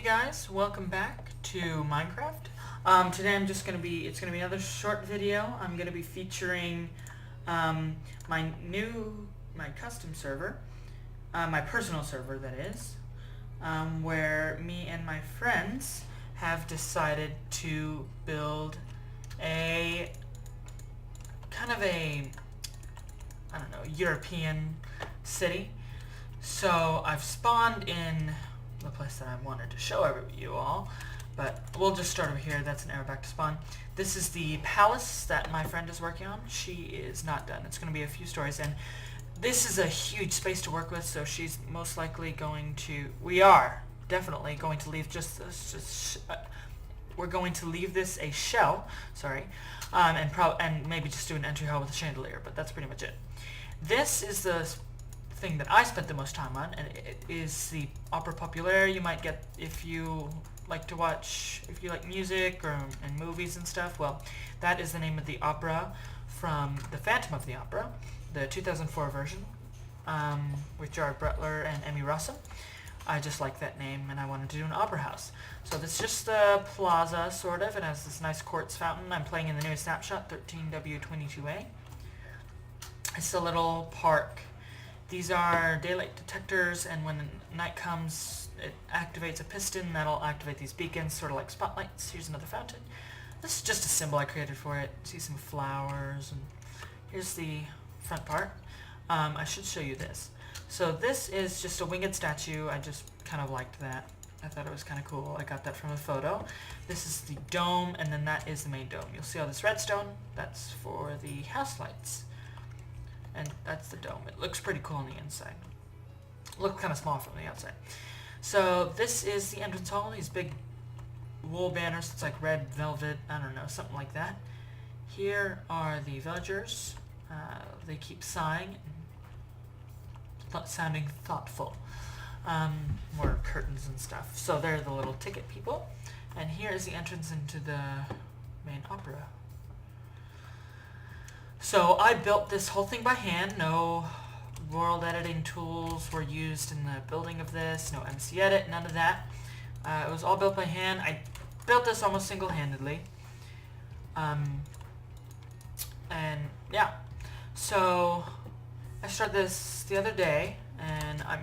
guys, welcome back to Minecraft. Today it's gonna be another short video. I'm gonna be featuring my custom server, my personal server that is, where me and my friends have decided to build a kind of a, I don't know, European city. So I've spawned in the place that I wanted to show you all, but we'll just start over here. That's an arrow back to spawn. This is the palace that my friend is working on. She is not done. It's going to be a few stories, and this is a huge space to work with, so she's most likely going to, we are definitely going to leave we're going to leave this a shell, sorry, and maybe just do an entry hall with a chandelier, but that's pretty much it. This is the thing that I spent the most time on, and it is the opera populaire. You might get if you like to watch, if you like music and movies and stuff. Well, that is the name of the opera from The Phantom of the Opera, the 2004 version, with Gerard Butler and Emmy Rossum. I just like that name, and I wanted to do an opera house. So this is just the plaza, sort of. It has this nice quartz fountain. I'm playing in the newest snapshot, 13W22A. It's a little park. These are daylight detectors, and when night comes, it activates a piston that'll activate these beacons, sort of like spotlights. Here's another fountain. This is just a symbol I created for it. See some flowers, and here's the front part. I should show you this. So this is just a winged statue. I just kind of liked that. I thought it was kind of cool. I got that from a photo. This is the dome, and then that is the main dome. You'll see all this redstone. That's for the house lights. And that's the dome. It looks pretty cool on the inside. Looks kind of small from the outside. So this is the entrance hall. These big wool banners. It's like red velvet. I don't know, something like that. Here are the villagers. They keep sighing, sounding thoughtful. More curtains and stuff. So they're the little ticket people. And here is the entrance into the main opera. So I built this whole thing by hand. No world editing tools were used in the building of this. No MC Edit, none of that. It was all built by hand. I built this almost single-handedly. And yeah. So I started this the other day, and I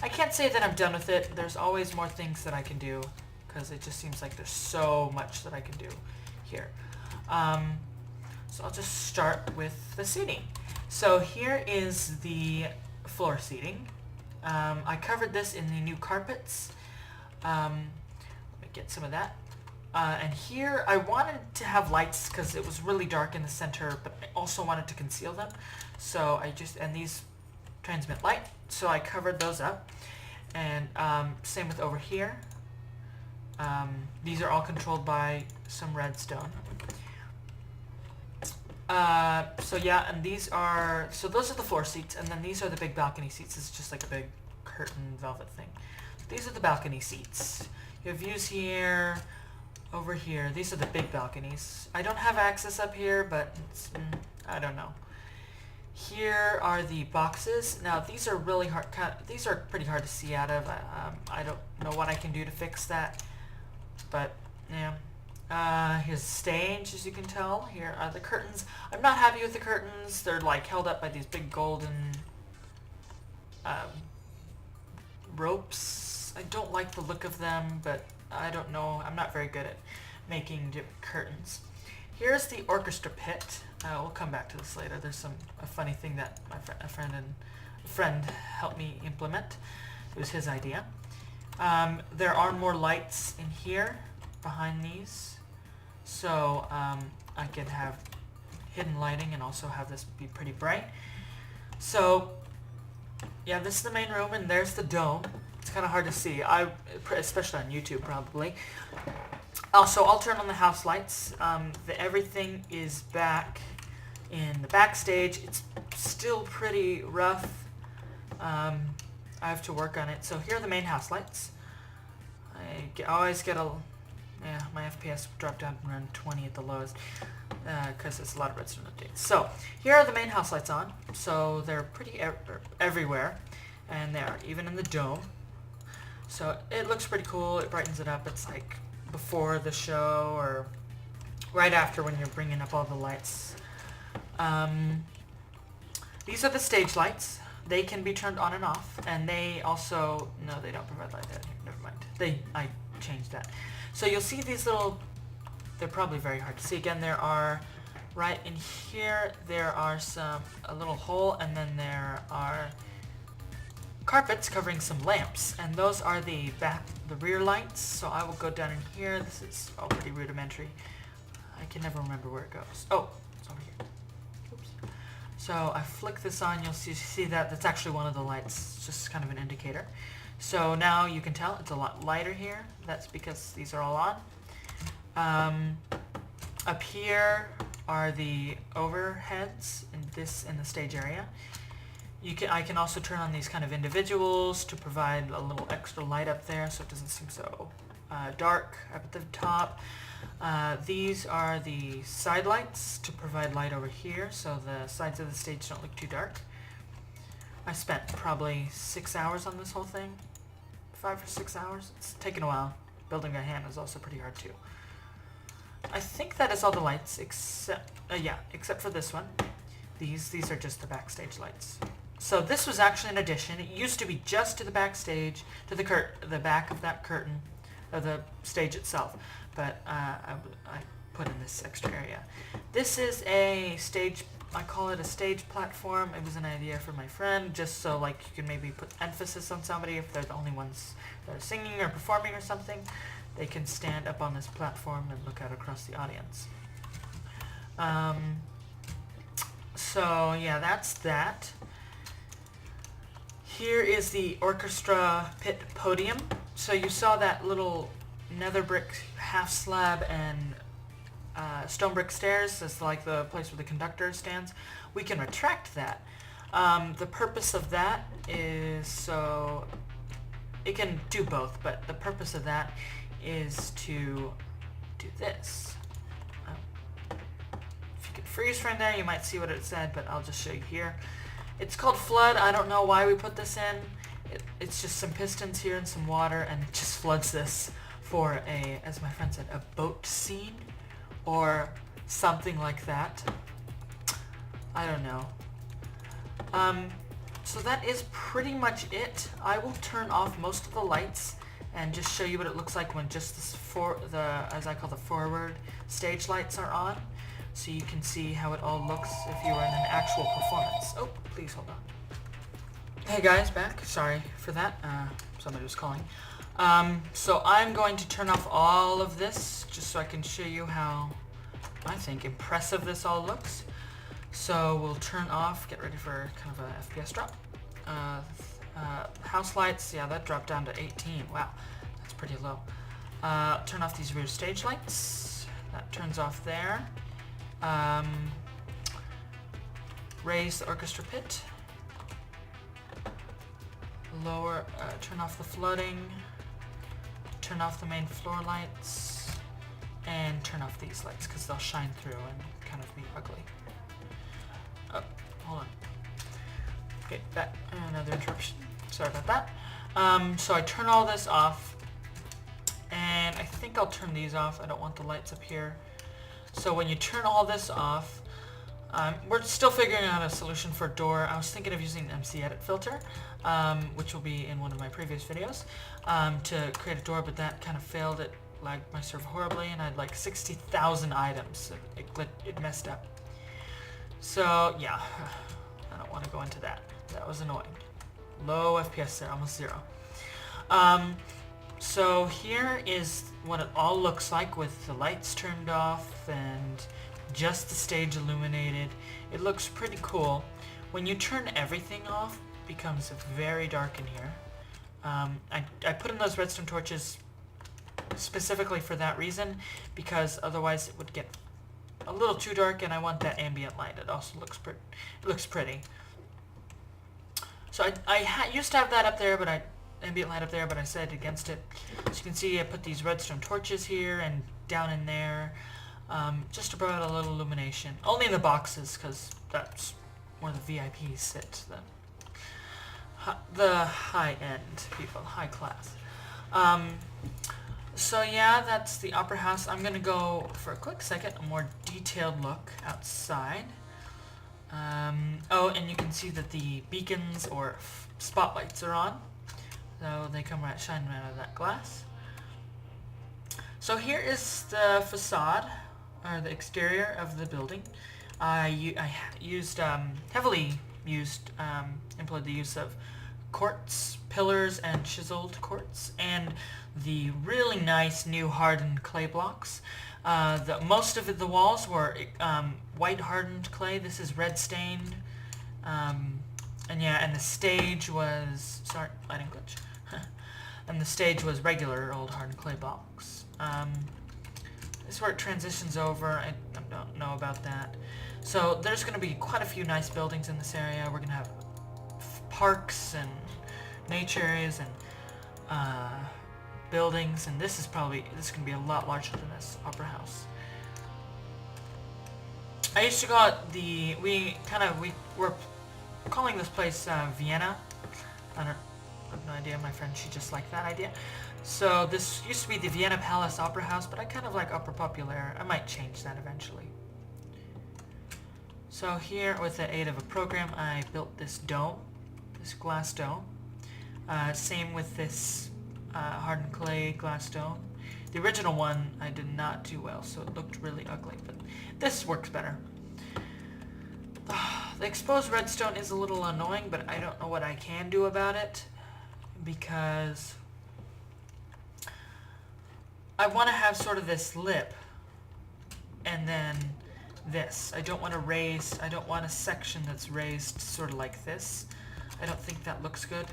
can't say that I'm done with it. There's always more things that I can do, because it just seems like there's so much that I can do here. So I'll just start with the seating. So here is the floor seating. I covered this in the new carpets. Let me get some of that. And here I wanted to have lights because it was really dark in the center, but I also wanted to conceal them. So and these transmit light, so I covered those up. And same with over here. These are all controlled by some redstone. So yeah, and those are the floor seats, and then these are the big balcony seats. It's just like a big curtain velvet thing. These are the balcony seats. You have views here, over here. These are the big balconies. I don't have access up here, but I don't know. Here are the boxes. Now these are really hard. These are pretty hard to see out of. I don't know what I can do to fix that, but yeah. Here's the stage, as you can tell. Here are the curtains. I'm not happy with the curtains. They're like held up by these big golden ropes. I don't like the look of them, but I don't know. I'm not very good at making curtains. Here's the orchestra pit. We'll come back to this later. There's a funny thing that a friend helped me implement. It was his idea. There are more lights in here behind these. So I could have hidden lighting and also have this be pretty bright. So yeah, this is the main room, and there's the dome. It's kind of hard to see, especially on YouTube probably. Also, I'll turn on the house lights. Everything is back in the backstage. It's still pretty rough. I have to work on it. So here are the main house lights. I always get my FPS dropped down around 20 at the lowest, because it's a lot of redstone updates. So here are the main house lights on. So they're pretty everywhere, and they are even in the dome. So it looks pretty cool. It brightens it up. It's like before the show or right after when you're bringing up all the lights. These are the stage lights. They can be turned on and off, and they also, no, they don't provide light there. Never mind. I changed that. So you'll see these little, they're probably very hard to see. Again, there are, right in here, there are a little hole, and then there are carpets covering some lamps, and those are the rear lights. So I will go down in here. This is all pretty rudimentary. I can never remember where it goes. Oh, it's over here. Oops. So I flick this on, you'll see that that's actually one of the lights. It's just kind of an indicator. So now you can tell it's a lot lighter here. That's because these are all on. Up here are the overheads in the stage area. I can also turn on these kind of individuals to provide a little extra light up there so it doesn't seem so dark up at the top. These are the side lights to provide light over here so the sides of the stage don't look too dark. I spent probably 6 hours on this whole thing. 5 or 6 hours. It's taken a while. Building by hand is also pretty hard too. I think that is all the lights except for this one. These are just the backstage lights. So this was actually an addition. It used to be just to the backstage, to the back of that curtain of the stage itself. But I put in this extra area. This is a stage, I call it a stage platform. It was an idea for my friend, just so like you can maybe put emphasis on somebody if they're the only ones that are singing or performing or something. They can stand up on this platform and look out across the audience. So yeah, that's that. Here is the orchestra pit podium. So you saw that little nether brick half slab and stone brick stairs as like the place where the conductor stands. We can retract that. The purpose of that is so it can do both, but the purpose of that is to do this. If you could freeze frame there, you might see what it said, but I'll just show you here. It's called flood. I don't know why we put this in. It's just some pistons here and some water, and it just floods this for a, as my friend said, a boat scene or something like that. I don't know. So that is pretty much it. I will turn off most of the lights and just show you what it looks like when just as I call the forward stage lights are on, so you can see how it all looks if you were in an actual performance. Oh, please hold on. Hey guys, back. Sorry for that. Somebody was calling. So I'm going to turn off all of this just so I can show you how I think impressive this all looks. So we'll turn off, get ready for kind of a FPS drop. House lights, yeah, that dropped down to 18. Wow, that's pretty low. Turn off these rear stage lights. That turns off there. Raise the orchestra pit. Lower, turn off the flooding. Turn off the main floor lights. And turn off these lights because they'll shine through and kind of be ugly. Oh, hold on. Okay, that, another interruption. Sorry about that. So I turn all this off, and I think I'll turn these off. I don't want the lights up here. So when you turn all this off, we're still figuring out a solution for a door. I was thinking of using the MC Edit filter, which will be in one of my previous videos, to create a door, but that kind of failed. It lagged my server horribly, and I had like 60,000 items. It messed up. So yeah, I don't want to go into that. That was annoying. Low FPS there, almost 0. So here is what it all looks like with the lights turned off and just the stage illuminated. It looks pretty cool. When you turn everything off, it becomes very dark in here. I put in those redstone torches specifically for that reason, because otherwise it would get a little too dark, and I want that ambient light. It also looks pretty. So I used to have that up there, but ambient light up there, but I set against it. So you can see I put these redstone torches here and down in there, just to provide a little illumination. Only in the boxes, because that's where the VIPs sit. The high-end people, high class. So yeah, that's the Opera House. I'm gonna go for a quick second, a more detailed look outside. Oh, and you can see that the beacons or spotlights are on. So they come right shining out of that glass. So here is the facade, or the exterior of the building. I used, heavily used, employed the use of quartz pillars and chiseled quartz, and the really nice new hardened clay blocks. Most of the walls were white hardened clay. This is red stained. And yeah, and the stage was, sorry, lighting glitch. And the stage was regular old hardened clay blocks. This is where it transitions over. I don't know about that. So there's going to be quite a few nice buildings in this area. We're going to have parks and nature areas and buildings, and this is going to be a lot larger than this Opera House. I used to call it we were calling this place Vienna. I have no idea. My friend, she just liked that idea. So this used to be the Vienna Palace Opera House, but I kind of like Opera Populaire. I might change that eventually. So here, with the aid of a program, I built this dome, this glass dome. Same with this hardened clay glass dome. The original one I did not do well, so it looked really ugly, but this works better. The exposed redstone is a little annoying, but I don't know what I can do about it, because I want to have sort of this lip, and then this. I don't want a section that's raised sort of like this. I don't think that looks good.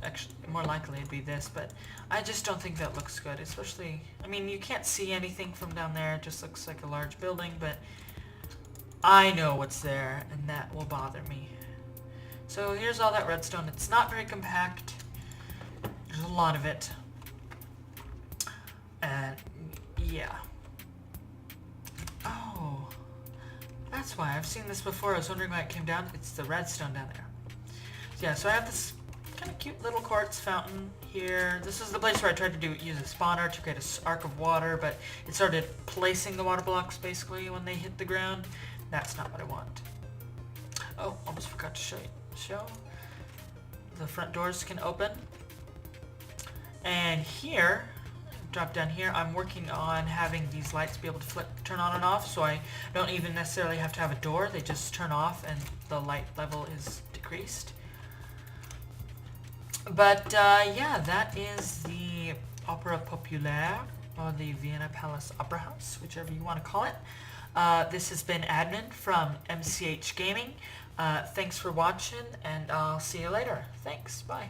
Actually, more likely it'd be this, but I just don't think that looks good, especially, I mean, you can't see anything from down there. It just looks like a large building, but I know what's there, and that will bother me. So here's all that redstone. It's not very compact. There's a lot of it. And yeah. Oh, that's why. I've seen this before. I was wondering why it came down. It's the redstone down there. So yeah, so I have this kind of cute little quartz fountain here. This is the place where I tried to use a spawner to create an arc of water, but it started placing the water blocks basically when they hit the ground. That's not what I want. Oh, almost forgot to show. The front doors can open. And here, drop down here, I'm working on having these lights be able to turn on and off, so I don't even necessarily have to have a door. They just turn off and the light level is decreased. But yeah, that is the Opera Populaire, or the Vienna Palace Opera House, whichever you want to call it. This has been Admin from MCH Gaming. Thanks for watching, and I'll see you later. Thanks, bye.